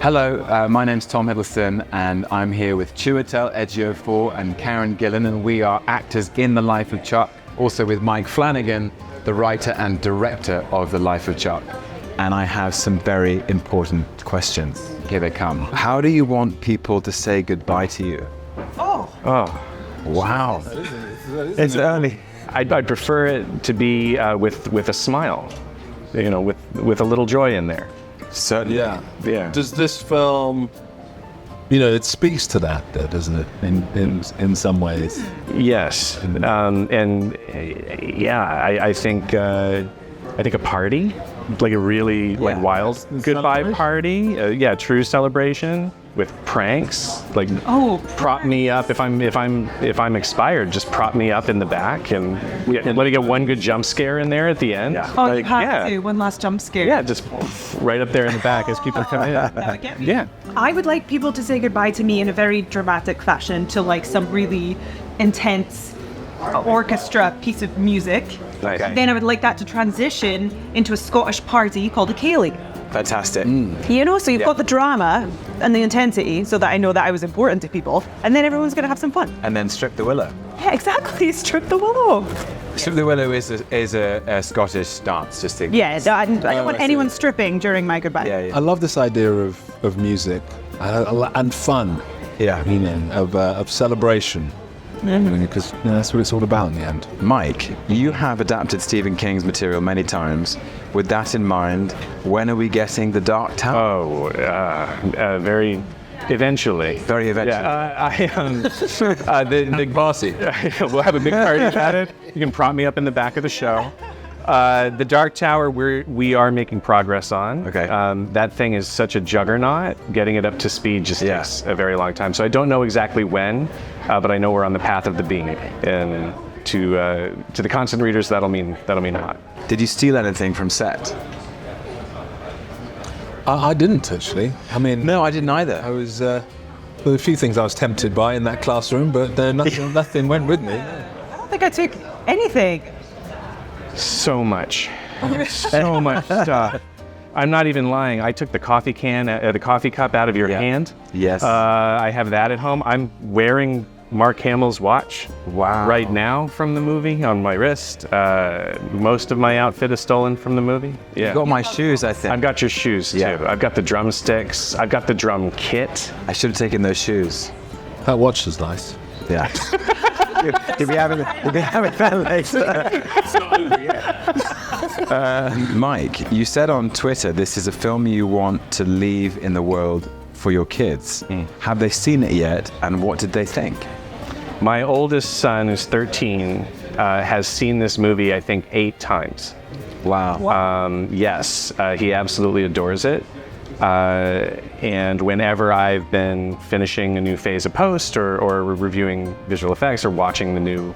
Hello, my name's Tom Hiddleston, and I'm here with Chiwetel Ejiofor and Karen Gillan, and we are actors in The Life of Chuck, also with Mike Flanagan, the writer and director of The Life of Chuck. And I have some very important questions. Here they come. How do you want people to say goodbye to you? Oh, Wow. It's early. I'd prefer it to be with a smile, you know, with a little joy in there. Certainly. Yeah. Does this film, you know, it speaks to that, though, doesn't it? In some ways. Yes. I think a party, like a really wild goodbye party. True celebration with pranks. Like prop me up if I'm expired. Just prop me up in the back and let me get one good jump scare in there at the end. you have to. One last jump scare. Yeah, just right up there in the back as people come in. That would get me. Yeah. I would like people to say goodbye to me in a very dramatic fashion to like some really intense orchestra piece of music. Nice. Then I would like that to transition into a Scottish party called a Ceilidh. Fantastic. You know, so you've got the drama and the intensity so that I know that I was important to people, and then everyone's going to have some fun. And then Strip the Willow. Yeah, exactly. Strip the willow. Strip the Willow is a Scottish dance, just to... Yeah, I don't want anyone stripping during my goodbye. Yeah. I love this idea of music and fun. Yeah. You know, of celebration. Because that's what it's all about in the end. Mike, you have adapted Stephen King's material many times. With that in mind, when are we getting The Dark Tower? Very eventually. Very eventually. Yeah, the party. We'll have a big party at it. You can prop me up in the back of the show. The Dark Tower, we are making progress on. Okay. That thing is such a juggernaut. Getting it up to speed just takes a very long time. So I don't know exactly when, but I know we're on the path of the beam. And to the constant readers, that'll mean hot. Did you steal anything from set? I didn't actually. I mean, No, I didn't either. I was. There were a few things I was tempted by in that classroom, but nothing went with me. I don't think I took anything. So much stuff. I'm not even lying. I took the coffee cup out of your hand. Yes. I have that at home. I'm wearing Mark Hamill's watch right now from the movie on my wrist. Most of my outfit is stolen from the movie. Yeah. You got my shoes, I think. I've got your shoes too. I've got the drumsticks. I've got the drum kit. I should have taken those shoes. That watch is nice. Yeah. You'll be having that later. It's not over yet. Mike, you said on Twitter this is a film you want to leave in the world for your kids. Have they seen it yet, and what did they think? My oldest son, who's 13, has seen this movie, I think, 8 times. Wow. Yes, he absolutely adores it. And whenever I've been finishing a new phase of post or reviewing visual effects or watching the new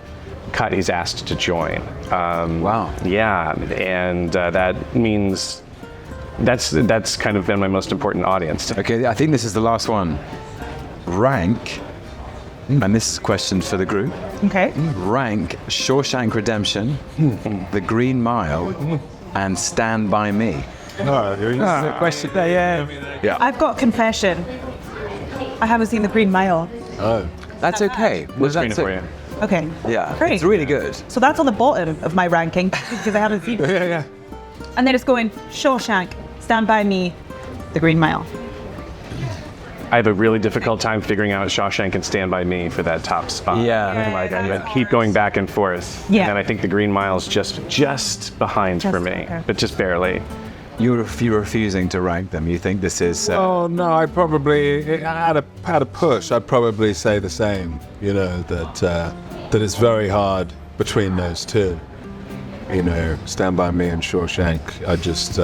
cut, he's asked to join. Wow. Yeah, and that means that's kind of been my most important audience. Okay, I think this is the last one. Rank, and this is a question for the group. Okay. Rank Shawshank Redemption, The Green Mile, and Stand By Me. Question. Yeah. I've got confession. I haven't seen The Green Mile. Oh. That's okay. We'll screen it for you. Okay. Yeah, Great. it's really good. So that's on the bottom of my ranking because I haven't seen it. Yeah. And then it's going Shawshank, Stand By Me, The Green Mile. I have a really difficult time figuring out Shawshank and Stand By Me for that top spot. Yeah. Like I keep going back and forth. Yeah. And I think The Green Mile's just behind for me, okay. but just barely. You're refusing to rank them. You think this is... Oh no, I probably at a push. I'd probably say the same. You know that it's very hard between those two. You know, Stand By Me and Shawshank are just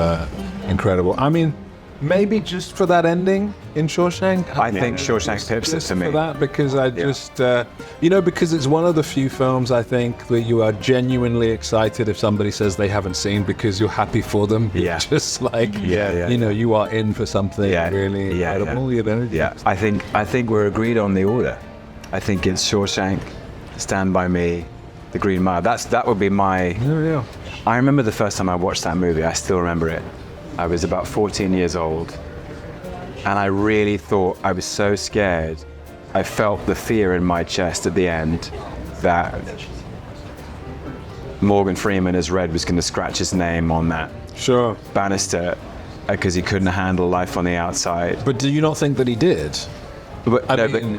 incredible. I mean, maybe just for that ending in Shawshank. I think Shawshank pips it Just to me. for that, because I just, because it's one of the few films I think that you are genuinely excited if somebody says they haven't seen, because you're happy for them. Yeah. Just like, Yeah. you are in for something really incredible. You know? Yeah, I think we're agreed on the order. I think it's Shawshank, Stand By Me, The Green Mile. That would be my... Yeah. I remember the first time I watched that movie. I still remember it. I was about 14 years old. And I really thought, I was so scared. I felt the fear in my chest at the end that Morgan Freeman as Red was going to scratch his name on that Sure. banister because he couldn't handle life on the outside. But do you not think that he did? But, I no, mean,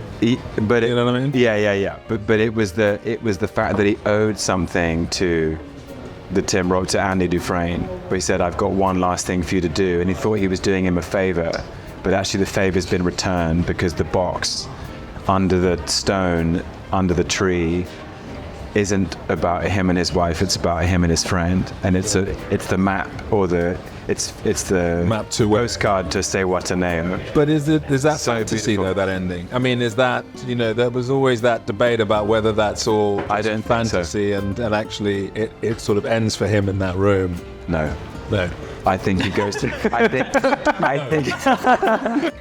but you know what I mean? Yeah. But it was the fact that he owed something to to Andy Dufresne. But he said, "I've got one last thing for you to do," and he thought he was doing him a favor, but actually the favor's been returned because the box under the stone, under the tree, isn't about him and his wife. It's about him and his friend, and it's the map or it's the Map to where? postcard to say Wataneo. But is that So fantasy beautiful. though, that ending? I mean, is that, there was always that debate about whether that's all I don't think so. fantasy and actually it sort of ends for him in that room. No, No. I think he goes to. I think.